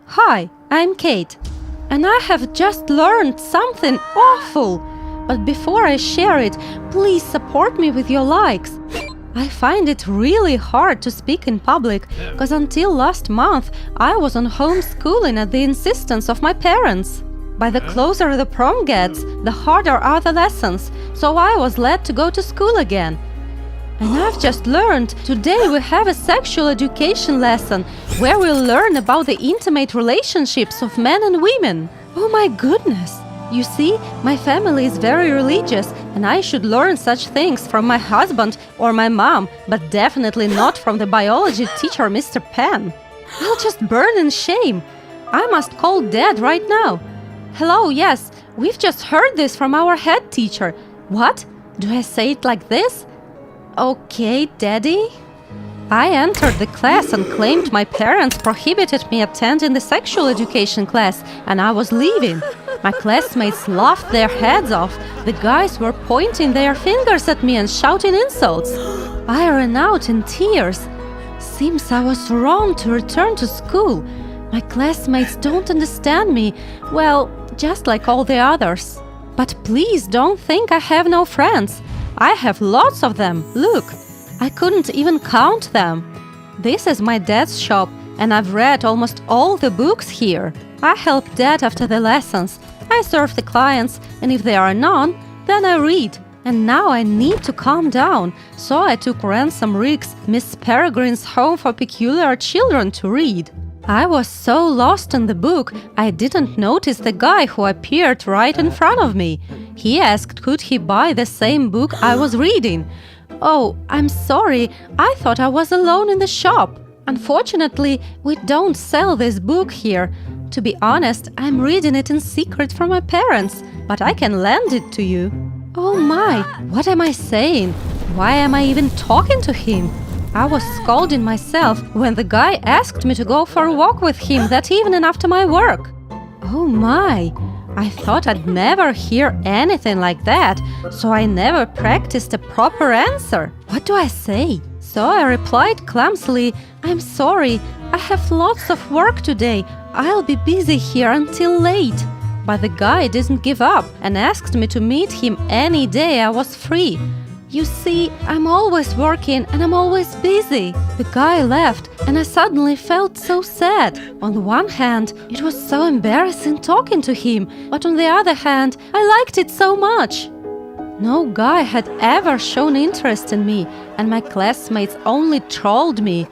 Hi, I'm Kate, and I have just learned something awful. But before I share it, please support me with your likes. I find it really hard to speak in public, because until last month I was on homeschooling at the insistence of my parents. By the closer the prom gets, the harder are the lessons, so I was led to go to school again. And I've just learned today we have a sexual education lesson where we'll learn about the intimate relationships of men and women. Oh my goodness! You see, my family is very religious and I should learn such things from my husband or my mom, but definitely not from the biology teacher, Mr. Penn. I'll just burn in shame. I must call Dad right now. Hello, yes, we've just heard this from our head teacher. What? Do I say it like this? Okay, Daddy? I entered the class and claimed my parents prohibited me attending the sexual education class and I was leaving. My classmates laughed their heads off. The guys were pointing their fingers at me and shouting insults. I ran out in tears. Seems I was wrong to return to school. My classmates don't understand me, well, just like all the others. But please don't think I have no friends. I have lots of them. Look, I couldn't even count them. This is my dad's shop, and I've read almost all the books here. I help Dad after the lessons. I serve the clients, and if there are none, then I read. And now I need to calm down, so I took Ransom Riggs, Miss Peregrine's Home for Peculiar Children, to read. I was so lost in the book, I didn't notice the guy who appeared right in front of me. He asked could he buy the same book I was reading. Oh, I'm sorry, I thought I was alone in the shop. Unfortunately, we don't sell this book here. To be honest, I'm reading it in secret from my parents, but I can lend it to you. Oh my, what am I saying? Why am I even talking to him? I was scolding myself when the guy asked me to go for a walk with him that evening after my work. Oh my, I thought I'd never hear anything like that, so I never practiced a proper answer. What do I say? So I replied clumsily, I'm sorry, I have lots of work today. I'll be busy here until late. But the guy didn't give up and asked me to meet him any day I was free. You see, I'm always working and I'm always busy. The guy left and I suddenly felt so sad. On the one hand, it was so embarrassing talking to him, but on the other hand, I liked it so much. No guy had ever shown interest in me, and my classmates only trolled me.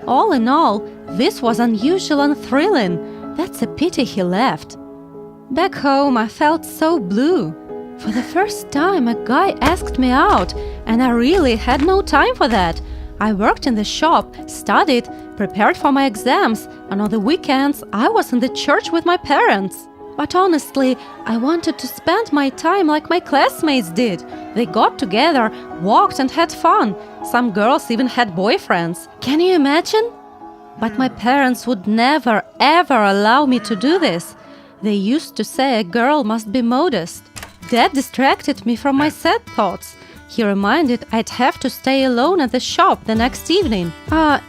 All in all, this was unusual and thrilling. That's a pity he left. Back home, I felt so blue. For the first time, a guy asked me out, and I really had no time for that. I worked in the shop, studied, prepared for my exams, and on the weekends, I was in the church with my parents. But honestly, I wanted to spend my time like my classmates did. They got together, walked and had fun. Some girls even had boyfriends. Can you imagine? But my parents would never, ever allow me to do this. They used to say a girl must be modest. Dad distracted me from my sad thoughts. He reminded I'd have to stay alone at the shop the next evening.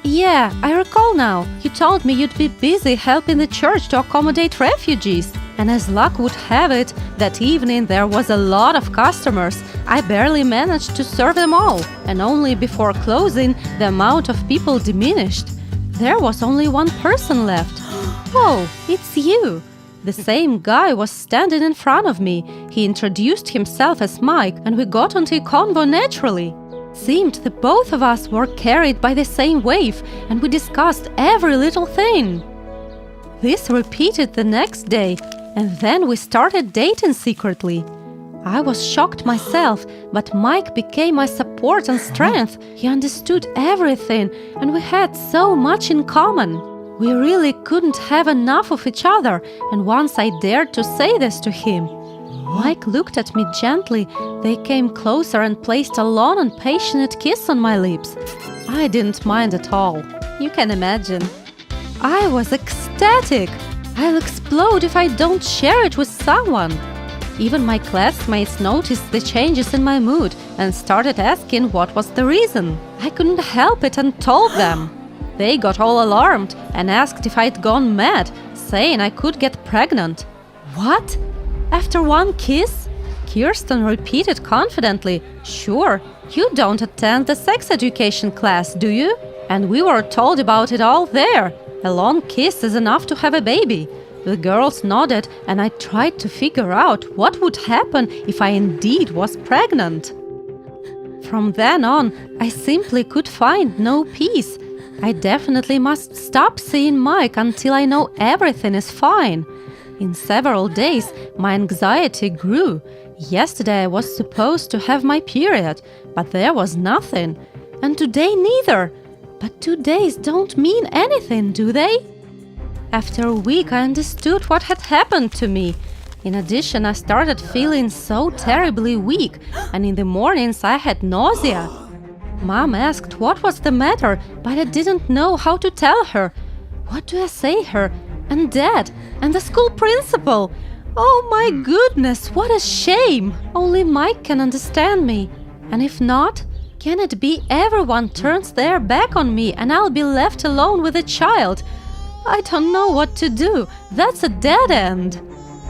Yeah, I recall now. You told me you'd be busy helping the church to accommodate refugees. And as luck would have it, that evening there was a lot of customers. I barely managed to serve them all, and only before closing, the amount of people diminished. There was only one person left. Oh, it's you! The same guy was standing in front of me. He introduced himself as Mike, and we got onto a convo naturally. Seemed the both of us were carried by the same wave, and we discussed every little thing. This repeated the next day, and then we started dating secretly. I was shocked myself, but Mike became my support and strength. He understood everything, and we had so much in common. We really couldn't have enough of each other, and once I dared to say this to him. Mike looked at me gently. They came closer and placed a long and passionate kiss on my lips. I didn't mind at all. You can imagine. I was ecstatic. I'll explode if I don't share it with someone. Even my classmates noticed the changes in my mood and started asking what was the reason. I couldn't help it and told them. They got all alarmed and asked if I'd gone mad, saying I could get pregnant. What? After one kiss? Kirsten repeated confidently, "Sure, you don't attend the sex education class, do you? And we were told about it all there. A long kiss is enough to have a baby." The girls nodded, and I tried to figure out what would happen if I indeed was pregnant. From then on, I simply could find no peace. I definitely must stop seeing Mike until I know everything is fine. In several days, my anxiety grew. Yesterday I was supposed to have my period, but there was nothing. And today neither. But 2 days don't mean anything, do they? After a week, I understood what had happened to me. In addition, I started feeling so terribly weak, and in the mornings I had nausea. Mom asked what was the matter, but I didn't know how to tell her. What do I say her? And Dad, and the school principal. Oh my goodness, what a shame! Only Mike can understand me. And if not, can it be everyone turns their back on me and I'll be left alone with a child? I don't know what to do. That's a dead end.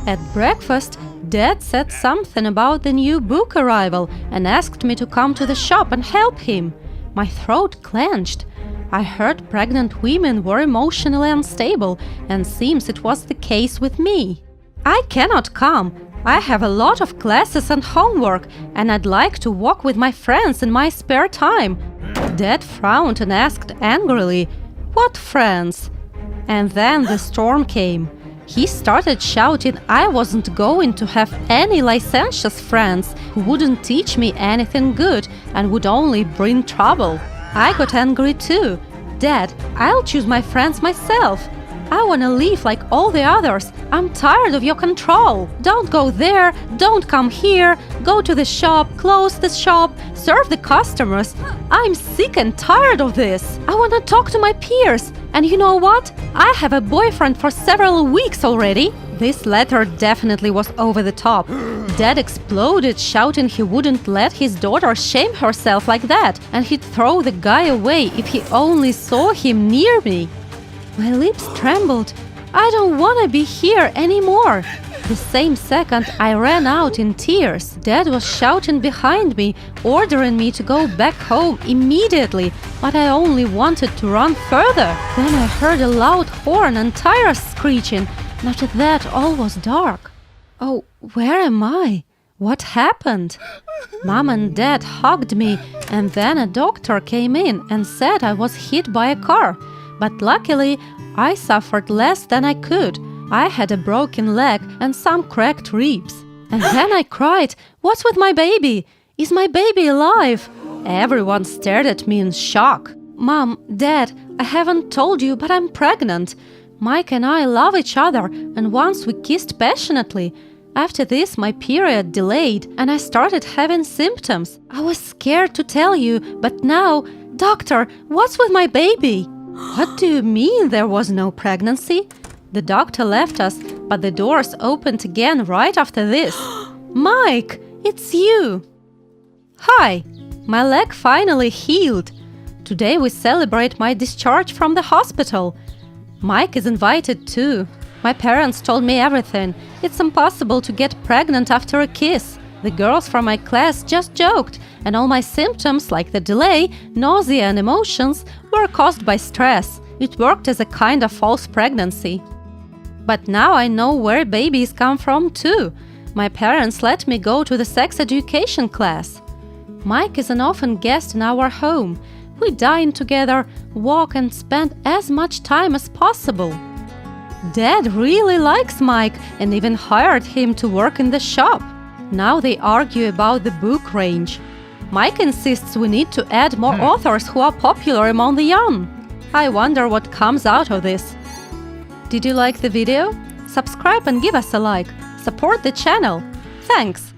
At breakfast, Dad said something about the new book arrival and asked me to come to the shop and help him. My throat clenched. I heard pregnant women were emotionally unstable, and seems it was the case with me. I cannot come. I have a lot of classes and homework, and I'd like to walk with my friends in my spare time. Dad frowned and asked angrily, "What friends?" And then the storm came. He started shouting I wasn't going to have any licentious friends who wouldn't teach me anything good and would only bring trouble. I got angry too. "Dad, I'll choose my friends myself. I want to live like all the others. I'm tired of your control. Don't go there, don't come here, go to the shop, close the shop, serve the customers. I'm sick and tired of this. I want to talk to my peers. And you know what? I have a boyfriend for several weeks already." This letter definitely was over the top. Dad exploded, shouting he wouldn't let his daughter shame herself like that, and he'd throw the guy away if he only saw him near me. My lips trembled. I don't want to be here anymore. The same second, I ran out in tears. Dad was shouting behind me, ordering me to go back home immediately, but I only wanted to run further. Then I heard a loud horn and tires screeching, and after that all was dark. Oh, where am I? What happened? Mom and Dad hugged me, and then a doctor came in and said I was hit by a car. But luckily, I suffered less than I could. I had a broken leg and some cracked ribs. And then I cried, "What's with my baby? Is my baby alive?" Everyone stared at me in shock. "Mom, Dad, I haven't told you, but I'm pregnant. Mike and I love each other, and once we kissed passionately. After this, my period delayed, and I started having symptoms. I was scared to tell you, but now, Doctor, what's with my baby?" "What do you mean there was no pregnancy?" The doctor left us, but the doors opened again right after this. "Mike, it's you!" "Hi! My leg finally healed. Today we celebrate my discharge from the hospital. Mike is invited too. My parents told me everything. It's impossible to get pregnant after a kiss. The girls from my class just joked, and all my symptoms, like the delay, nausea and emotions, were caused by stress. It worked as a kind of false pregnancy. But now I know where babies come from too. My parents let me go to the sex education class. Mike is an often guest in our home. We dine together, walk and spend as much time as possible. Dad really likes Mike and even hired him to work in the shop. Now they argue about the book range. Mike insists we need to add more authors who are popular among the young. I wonder what comes out of this. Did you like the video? Subscribe and give us a like. Support the channel. Thanks!